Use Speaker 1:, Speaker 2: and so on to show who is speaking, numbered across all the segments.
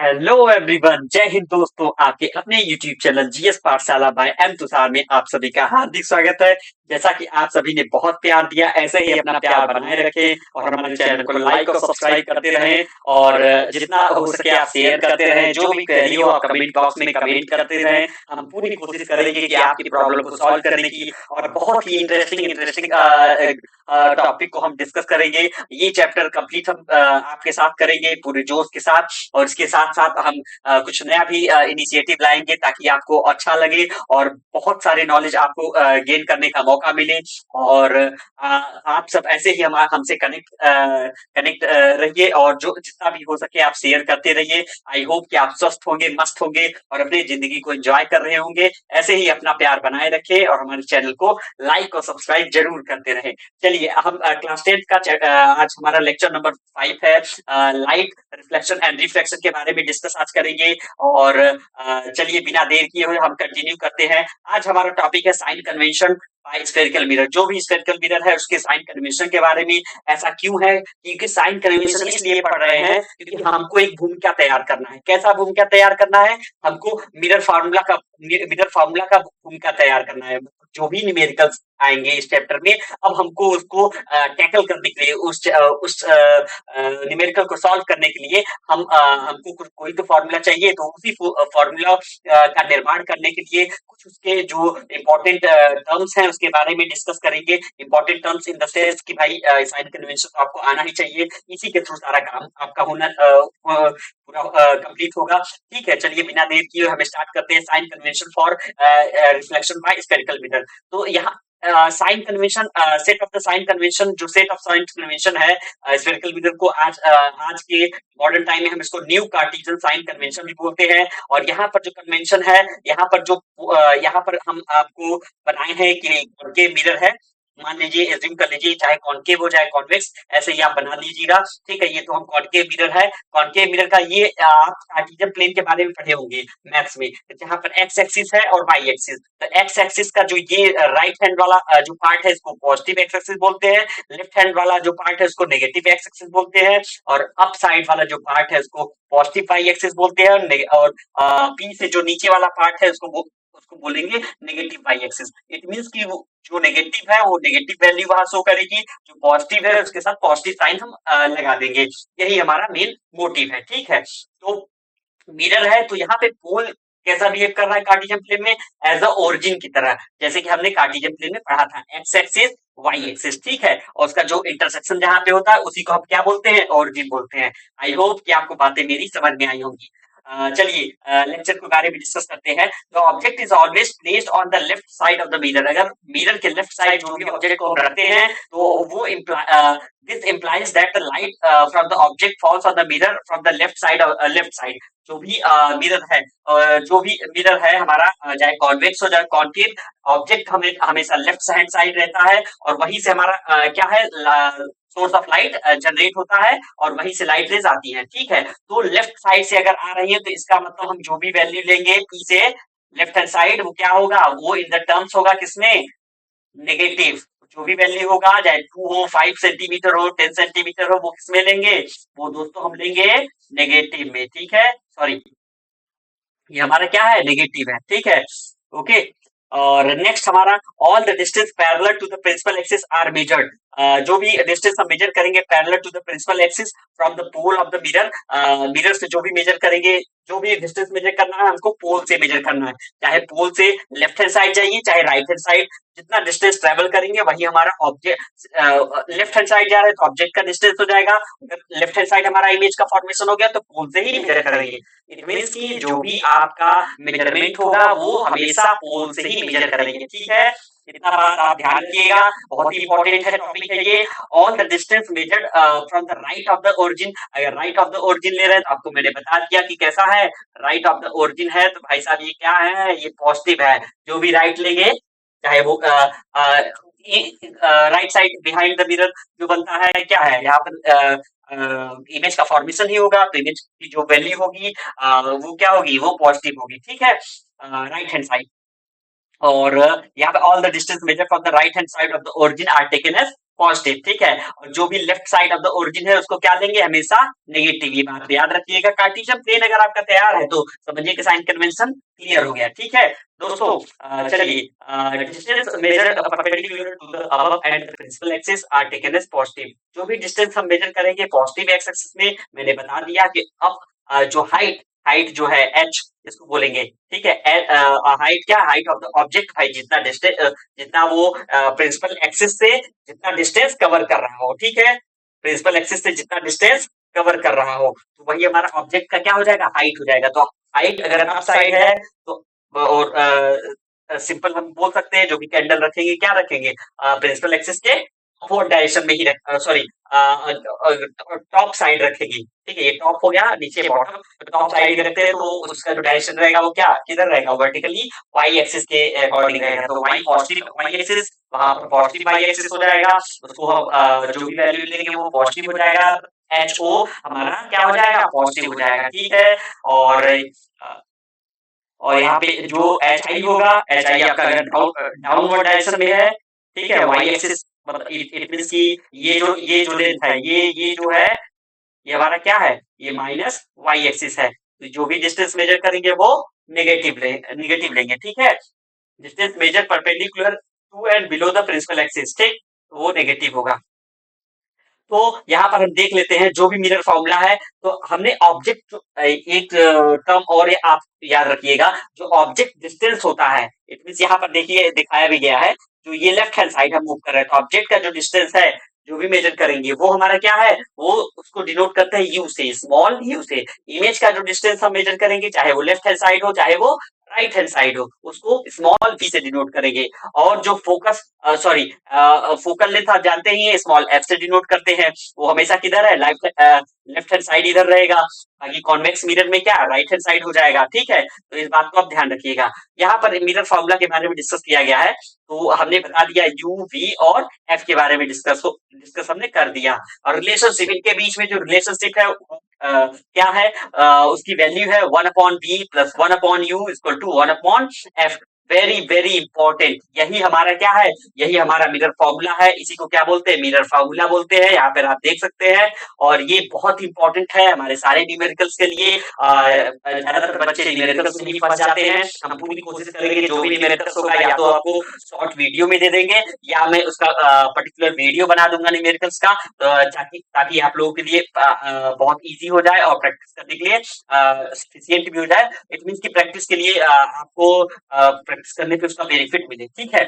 Speaker 1: Hello everyone, जय हिंद दोस्तों। आपके अपने यूट्यूब चैनल जीएस पाठशाला बाय एम तुषार में आप सभी का हार्दिक स्वागत है। जैसा कि आप सभी ने बहुत प्यार दिया, ऐसे ही अपना प्यार बनाए रखें और हमारे चैनल को लाइक और सब्सक्राइब करते रहें। और जितना हो सके आप शेयर करते रहें। जो भी क्वेरी हो आप कमेंट बॉक्स में कमेंट करते रहें। हम पूरी कोशिश करेंगे कि आपकी प्रॉब्लम को सॉल्व करने की, और बहुत ही इंटरेस्टिंग इंटरेस्टिंग टॉपिक को हम डिस्कस करेंगे। ये चैप्टर कंप्लीट हम आपके साथ करेंगे पूरे जोश के साथ। और इसके साथ साथ हम कुछ नया भी इनिशिएटिव लाएंगे ताकि आपको अच्छा लगे और बहुत सारे नॉलेज आपको गेन करने का मौका मिले। और आप सब ऐसे ही हम हमसे कनेक्ट कनेक्ट रहिए, और जो जितना भी हो सके आप शेयर करते रहिए। आई होप कि आप स्वस्थ होंगे, मस्त होंगे और अपनी जिंदगी को एंजॉय कर रहे होंगे। ऐसे ही अपना प्यार बनाए रखें और हमारे चैनल को लाइक और सब्सक्राइब जरूर करते रहें। चलिए, हम क्लास 10 का आज हमारा लेक्चर नंबर 5 है। लाइट रिफ्लेक्शन एंड रिफ्लेक्शन के बारे में डिस्कस आज करेंगे। और चलिए, बिना देर किए हुए हम कंटिन्यू करते हैं। आज हमारा टॉपिक है sign convention by spherical mirror. जो भी स्फेरिकल मिरर है उसके साइन कन्वेंशन के बारे में। ऐसा क्यों है? क्योंकि साइन कन्वेंशन इसलिए पढ़ रहे हैं क्योंकि हमको एक भूमिका तैयार करना है। कैसा भूमिका तैयार करना है? हमको मिरर फार्मूला का भूमिका तैयार करना है। जो भी न्यूमेरिकल्स आएंगे इस चैप्टर में, अब हमको उसको टैकल करने के लिए, उस न्यूमेरिकल को सॉल्व करने के लिए हमको कोई तो फॉर्मूला चाहिए। तो उसी फॉर्मूला का निर्माण करने के लिए कुछ उसके जो इम्पोर्टेंट टर्म्स हैं उसके बारे में डिस्कस करेंगे। Important terms in the sense कि भाई साइन कन्वेंशन तो आपको आना ही चाहिए। इसी के थ्रू सारा काम आपका होना पूरा कंप्लीट होगा। ठीक है, चलिए बिना देर किए हम स्टार्ट करते हैं। Sign convention for reflection by spherical mirror. तो यहाँ sign convention, set of the sign convention, जो सेट ऑफ साइन कन्वेंशन है स्फेरिकल मिरर को, आज के मॉडर्न टाइम में हम इसको न्यू कार्टेशियन साइन कन्वेंशन भी बोलते हैं। और यहाँ पर जो कन्वेंशन है, यहाँ पर हम आपको बनाए हैं कि कॉनकेव मिरर है। मान लीजिए, एज्यूम कर लीजिए, चाहे कॉनकेव हो चाहे कॉन्वेक्स, ऐसे ही आप बना लीजिएगा। ठीक है, ये तो हम कॉनकेव मिरर है। कॉनकेव मिरर का ये आप कार्टेशियन प्लेन के बारे में पढ़े होंगे मैथ्स में, जहां पर एक्स एक्सिस है और वाई एक्सिस। तो एक्स एक्सिस का जो ये राइट हैंड वाला जो पार्ट है इसको पॉजिटिव एक्स एक्सिस बोलते हैं। लेफ्ट हैंड वाला जो पार्ट है उसको नेगेटिव एक्स एक्सिस बोलते हैं। और अप साइड वाला जो पार्ट है उसको पॉजिटिव वाई एक्सिस बोलते हैं। और पी से जो नीचे वाला पार्ट है उसको बोलेंगे negative Y axis. It means कि वो जो नेगेटिव है वो नेगेटिव वैल्यू वहां शो करेगी, जो पॉजिटिव है उसके साथ पॉजिटिव साइन हम लगा देंगे। यही हमारा मेन मोटिव है। ठीक है, तो मिरर है तो यहाँ पे पोल कैसा बिहेव कर रहा है कार्टेशियन प्लेन में? एज अ ओरिजिन की तरह, जैसे कि हमने कार्टेशियन प्लेन में पढ़ा था, एक्स एक्सिस वाई एक्सिस। ठीक है, और उसका जो इंटरसेक्शन जहां पे होता है उसी को हम क्या बोलते हैं? ओरिजिन बोलते हैं। आई होप कि आपको बातें मेरी समझ में आई होंगी। चलिए लेक्चर के बारे में डिस्कस करते हैं। The object is always placed on the left side of the mirror. अगर मिरर के लेफ्ट साइड जो भी ऑब्जेक्ट को हम रखते हैं तो वो this implies that the light from the object falls on the mirror from the left side of left side। जो भी मिरर है, जो भी मिरर है हमारा, चाहे कॉन्वेक्स हो चाहे कॉनकेव, ऑब्जेक्ट हमें हमेशा लेफ्ट हैंड साइड रहता है। और वहीं से हमारा क्या है, सोर्स ऑफ लाइट जनरेट होता है और वहीं से लाइट रेज आती है। ठीक है, तो लेफ्ट साइड से अगर आ रही है तो इसका मतलब हम जो भी वैल्यू लेंगे पी से लेफ्ट हैंड साइड, वो क्या होगा? वो इन द टर्म्स होगा किसमें? नेगेटिव। जो भी वैल्यू होगा, चाहे 2 हो, 5 सेंटीमीटर हो, 10 सेंटीमीटर हो, वो किसमें लेंगे? वो दोस्तों हम लेंगे नेगेटिव में। ठीक है, सॉरी, ये हमारा क्या है? नेगेटिव है। ठीक है, ओके। और नेक्स्ट हमारा, all the distance parallel to the principal axis are measured. जो भी डिस्टेंस हम मेजर करेंगे parallel to the principal axis from the pole of the mirror, mirror से जो भी मेजर करेंगे, जो भी डिस्टेंस मेजर करना है हमको पोल से मेजर करना है। चाहे पोल से लेफ्ट हैंड साइड जाइए चाहे राइट हैंड साइड, जितना डिस्टेंस ट्रेवल करेंगे वही हमारा ऑब्जेक्ट, लेफ्ट हैंड साइड जा रहे हैं तो ऑब्जेक्ट का डिस्टेंस हो जाएगा। लेफ्ट हैंड साइड हमारा इमेज का फॉर्मेशन हो गया तो पोल से ही मेजर करेंगे। इट मीन्स कि जो भी आपका मेजरमेंट होगा वो हमेशा पोल से ही मेजर करेंगे। ठीक है, इतना बात आप ध्यान रखिएगा, बहुत ही इंपॉर्टेंट है टॉपिक है ये। On the distance measured from the right of the origin. अगर राइट ऑफ द ओरिजिन ले रहे हैं तो आपको मैंने बता दिया कि कैसा है। राइट ऑफ द ओरिजिन है तो भाई साहब ये क्या है? ये पॉजिटिव है। जो भी राइट लेंगे, चाहे वो right side behind the mirror जो बनता है, क्या है यहाँ पर? इमेज का फॉर्मेशन ही होगा तो इमेज की जो वैल्यू होगी वो क्या होगी? वो पॉजिटिव होगी। ठीक है, राइट हैंड साइड। और यहाँ पे all the distance measure from the right hand side of the origin are taken as positive, ठीक है। और जो भी left side of the origin है उसको क्या लेंगे, हमेशा नेगेटिव। ये बात याद रखिएगा। कार्टेशियन प्लेन अगर आपका तैयार है तो समझिए कि साइन कन्वेंशन क्लियर हो गया, ठीक है दोस्तों। चलिए, distance measured perpendicular to the above and the principal axis are taken as positive. जो भी डिस्टेंस हम मेजर करेंगे पॉजिटिव एक्स एक्सिस में, मैंने बता दिया कि अब जो हाइट हाइट जो है एच इसको बोलेंगे, ठीक है। हाइट क्या, height of the object, height जितना डिस्टेंस, जितना वो प्रिंसिपल एक्सिस से जितना डिस्टेंस कवर कर रहा हो, ठीक है। प्रिंसिपल एक्सिस से जितना डिस्टेंस कवर कर रहा हो तो वही हमारा ऑब्जेक्ट का क्या हो जाएगा, हाइट हो जाएगा। तो हाइट अगर अप साइड है तो, और सिंपल हम बोल सकते हैं जो भी कैंडल रखेंगे क्या रखेंगे, प्रिंसिपल एक्सिस के फोर डायरेक्शन में ही रख, सॉरी टॉप साइड रखेगी, ठीक है। ये टॉप हो गया, नीचे बॉटम, टॉप साइड रखते हैं तो उसका जो डायरेक्शन रहेगा वो क्या किधर रहेगा, वर्टिकली वाई एक्सिस के अकॉर्डिंग रहेगा। तो वाई पॉजिटिव वाई एक्सिस, वहां पर पॉजिटिव वाई एक्सिस हो जाएगा। उसको हम जो भी वैल्यू लेंगे वो पॉजिटिव हो जाएगा। एच ओ हमारा क्या हो जाएगा, पॉजिटिव हो जाएगा, ठीक है। और और यहाँ पे जो एच आई होगा, एच आई आपका अगर डाउनवर्ड डायरेक्शन में है, ठीक है, वाई एक्सिस मतलब इट मींस कि ये जो लेंथ है, ये जो है ये हमारा क्या है, ये माइनस वाई एक्सिस है। तो जो भी डिस्टेंस मेजर करेंगे वो नेगेटिव लेंगे, ठीक है। Distance measure perpendicular to and below the principal axis, ठीक, तो वो नेगेटिव होगा। तो यहाँ पर हम देख लेते हैं जो भी मिरर फॉर्मूला है। तो हमने ऑब्जेक्ट एक टर्म और ये आप याद रखिएगा, जो ऑब्जेक्ट डिस्टेंस होता है, इट मींस यहाँ पर देखिए दिखाया भी गया है, जो ये लेफ्ट हैंड साइड हम मूव कर रहे हैं तो ऑब्जेक्ट का जो डिस्टेंस है जो भी मेजर करेंगे वो हमारा क्या है, वो उसको डिनोट करते हैं यू से, स्मॉल यू से। इमेज का जो डिस्टेंस हम मेजर करेंगे चाहे वो लेफ्ट हैंड साइड हो चाहे वो राइट हैंड साइड हो, उसको स्मॉल वी से डिनोट करेंगे। और जो फोकस सॉरी फोकल लेंथ आप जानते ही हैं, स्मॉल एफ से डिनोट करते हैं। वो हमेशा किधर है, लेफ्ट हैंड साइड इधर रहेगा। बाकी कॉन्वेक्स मिरर में क्या राइट हैंड साइड हो जाएगा, ठीक है। तो इस बात को आप ध्यान रखिएगा। यहाँ पर मिरर फॉर्मूला के बारे में डिस्कस किया गया है, तो हमने बता दिया यू वी और एफ के बारे में डिस्कस हमने कर दिया। और रिलेशनशिप, इनके बीच में जो रिलेशनशिप है क्या है, उसकी वैल्यू है 1/v plus 1/u equal to 1/f। Very very important, यही हमारा क्या है, यही हमारा मिरर फॉर्मूला है। इसी को क्या बोलते हैं, मिरर फॉर्मूला बोलते हैं। यहाँ पर आप देख सकते हैं और ये बहुत इंपॉर्टेंट है हमारे सारे न्यूमेरिकल्स के लिए। ज्यादातर बच्चे न्यूमेरिकल्स में ही फंस जाते हैं। हम पूरी कोशिश करेंगे जो भी न्यूमेरिकल्स होगा या तो आपको शॉर्ट वीडियो में दे देंगे या मैं उसका पर्टिकुलर वीडियो बना दूंगा न्यूमेरिकल्स का, ताकि ताकि आप लोगों के लिए बहुत इजी हो जाए और प्रैक्टिस करने के लिए सफिशिएंट भी हो जाए। इट मींस की प्रैक्टिस के लिए आपको प्रैक्टिस करने पे उसका बेनिफिट मिले, ठीक है।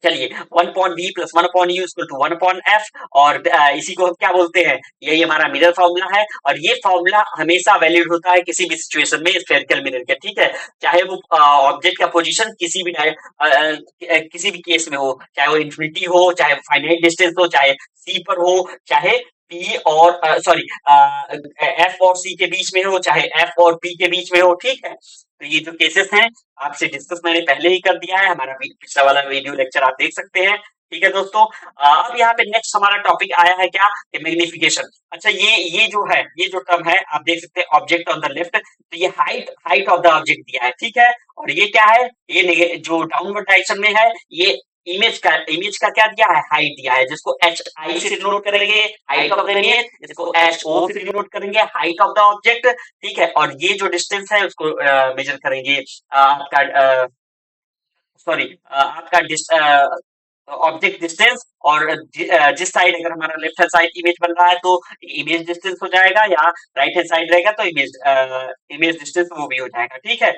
Speaker 1: चलिए 1/v plus 1/u equal to 1/f। और इसी को हम क्या बोलते हैं, यही हमारा मिरर फॉर्मूला है। और ये फॉर्मूला हमेशा वैलिड होता है किसी भी सिचुएशन में स्फेरिकल मिरर के, ठीक है। चाहे वो ऑब्जेक्ट का पोजीशन किसी भी केस में हो, चाहे वो इंफिनिटी हो, चाहे फाइनाइट डिस्टेंस हो, चाहे सी पर हो, चाहे पी और सॉरी एफ और सी के बीच में हो, चाहे एफ और पी के बीच में हो, ठीक है। तो ये जो केसेस हैं आपसे डिस्कस मैंने पहले ही कर दिया है, हमारा पिछला वाला वीडियो लेक्चर आप देख सकते हैं, ठीक है दोस्तों। अब यहाँ पे नेक्स्ट हमारा टॉपिक आया है क्या, मैग्निफिकेशन। अच्छा, ये जो है, ये जो टर्म है आप देख सकते हैं ऑब्जेक्ट ऑन द लेफ्ट, तो ये हाइट ऑफ द ऑब्जेक्ट दिया है, ठीक है। और ये क्या है, ये जो डाउनवर्ड डायरेक्शन में है, ये इमेज का क्या दिया है, हाइट दिया है, जिसको एच आई से डिनोट करेंगे, हाइट ऑफ द इमेज, इसको एच ओ से डिनोट करेंगे, हाइट ऑफ द ऑब्जेक्ट, ठीक है। और ये जो डिस्टेंस है उसको मेजर करेंगे आपका सॉरी आपका ऑब्जेक्ट डिस्टेंस। और जिस साइड अगर हमारा लेफ्ट हैंड साइड इमेज बन रहा है तो इमेज डिस्टेंस हो जाएगा, या राइट हैंड साइड रहेगा तो इमेज डिस्टेंस वो भी हो जाएगा, ठीक है।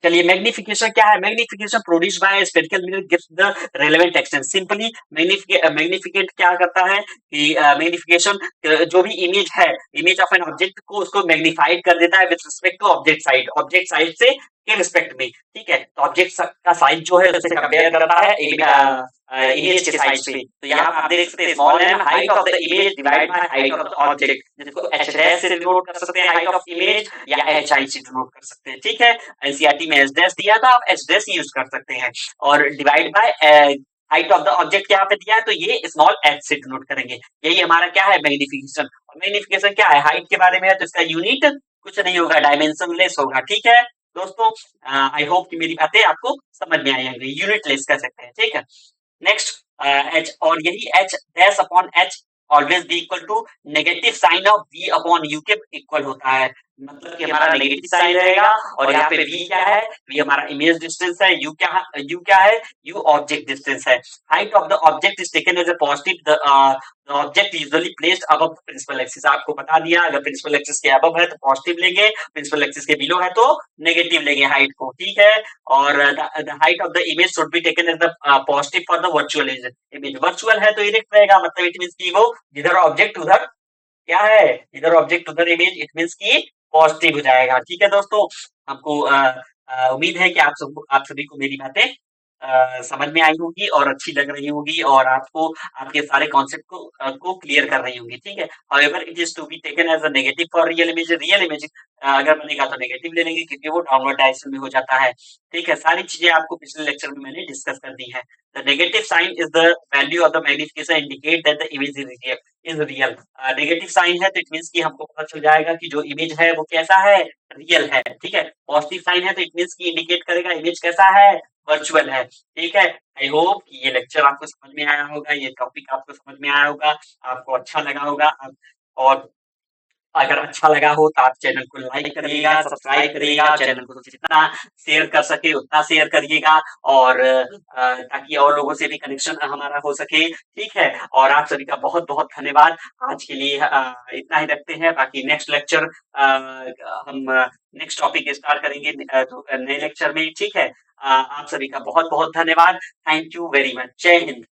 Speaker 1: चलिए मैग्निफिकेशन क्या है, magnification produce by spherical mirror gives the relevant extent. Simply मैग्निफिकेट क्या करता है कि मैग्निफिकेशन जो भी इमेज है, इमेज ऑफ एन ऑब्जेक्ट को उसको मैग्निफाइड कर देता है with respect to object side से के रिस्पेक्ट में, ठीक है। तो ऑब्जेक्ट का साइज जो है उससे कंपेयर करता है इमेज के साइज पे। तो यहाँ आप देख सकते हैं small m height of the image divide by height of the object, जिसको एच डैश से डिनोट कर सकते हैं हाइट ऑफ इमेज, या एच आई से डिनोट कर सकते हैं, ठीक है। एनसीईआरटी में एच डैश दिया था, आप एच डैश यूज कर सकते हैं। और divide by height of the object यहाँ पे दिया है तो ये स्मॉल एच से डिनोट करेंगे। यही हमारा क्या है, मैग्निफिकेशन। और मैग्निफिकेशन क्या है, हाइट के बारे में है तो इसका यूनिट कुछ नहीं होगा, डायमेंशनलेस होगा, ठीक है दोस्तों। आई होप कि मेरी बातें आपको समझ में आई होंगी, यूनिट लेस कर सकते हैं, ठीक है। नेक्स्ट एच, और यही h dash upon h always be equal to negative sign of v upon u के इक्वल होता है। मतलब कि हमारा नेगेटिव साइन रहेगा, और यहाँ पे वी क्या है, वी हमारा इमेज डिस्टेंस है, यू क्या है, यू ऑब्जेक्ट डिस्टेंस है। Height of the object is taken as a positive, the object usually placed above the principal axis. आपको बता दिया, अगर प्रिंसिपल एक्सिस के अबव है तो पॉजिटिव लेंगे, प्रिंसिपल एक्सिस के बिलो है तो नेगेटिव लेंगे हाइट को, ठीक है। और the height of the image should be taken as the positive for the virtual image. Virtual है तो इरेक्ट रहेगा, मतलब इट मींस कि वो जिधर ऑब्जेक्ट उधर क्या है, इधर ऑब्जेक्ट उधर इमेज, इट मींस कि पॉजिटिव हो जाएगा। ठीक है दोस्तों, हमको उम्मीद है कि आप सभी को मेरी बातें समझ में आई होगी और अच्छी लग रही होगी, और आपको आपके सारे कॉन्सेप्ट को क्लियर कर रही होंगी, ठीक है। However it is to be taken as a negative for real image, अगर बनेगा तो नेगेटिव ले लेंगे क्योंकि वो डाउनवर्ड डायरेक्शन में हो जाता है, ठीक है। सारी चीजें आपको पिछले लेक्चर में मैंने डिस्कस कर दी है। The negative sign is the value of the magnification indicate that the image is real. Negative sign है तो इट मीन्स कि हमको पता चल जाएगा कि जो इमेज है वो कैसा है, रियल है, ठीक है। पॉजिटिव साइन है तो इट मीन्स कि इंडिकेट करेगा इमेज कैसा है, वर्चुअल है, ठीक है। आई होप कि ये लेक्चर आपको समझ में आया होगा, ये टॉपिक आपको समझ में आया होगा, आपको अच्छा लगा होगा। और अगर अच्छा लगा हो तो आप चैनल को लाइक करिएगा, सब्सक्राइब करिएगा, चैनल को जितना शेयर कर सके उतना शेयर करिएगा, और ताकि और लोगों से भी कनेक्शन हमारा हो सके, ठीक है। और आप सभी का बहुत बहुत धन्यवाद। आज के लिए इतना ही रखते हैं, बाकी नेक्स्ट लेक्चर हम नेक्स्ट टॉपिक स्टार्ट करेंगे तो नए लेक्चर में, ठीक है। आप सभी का बहुत बहुत धन्यवाद। Thank you very much. जय हिंद।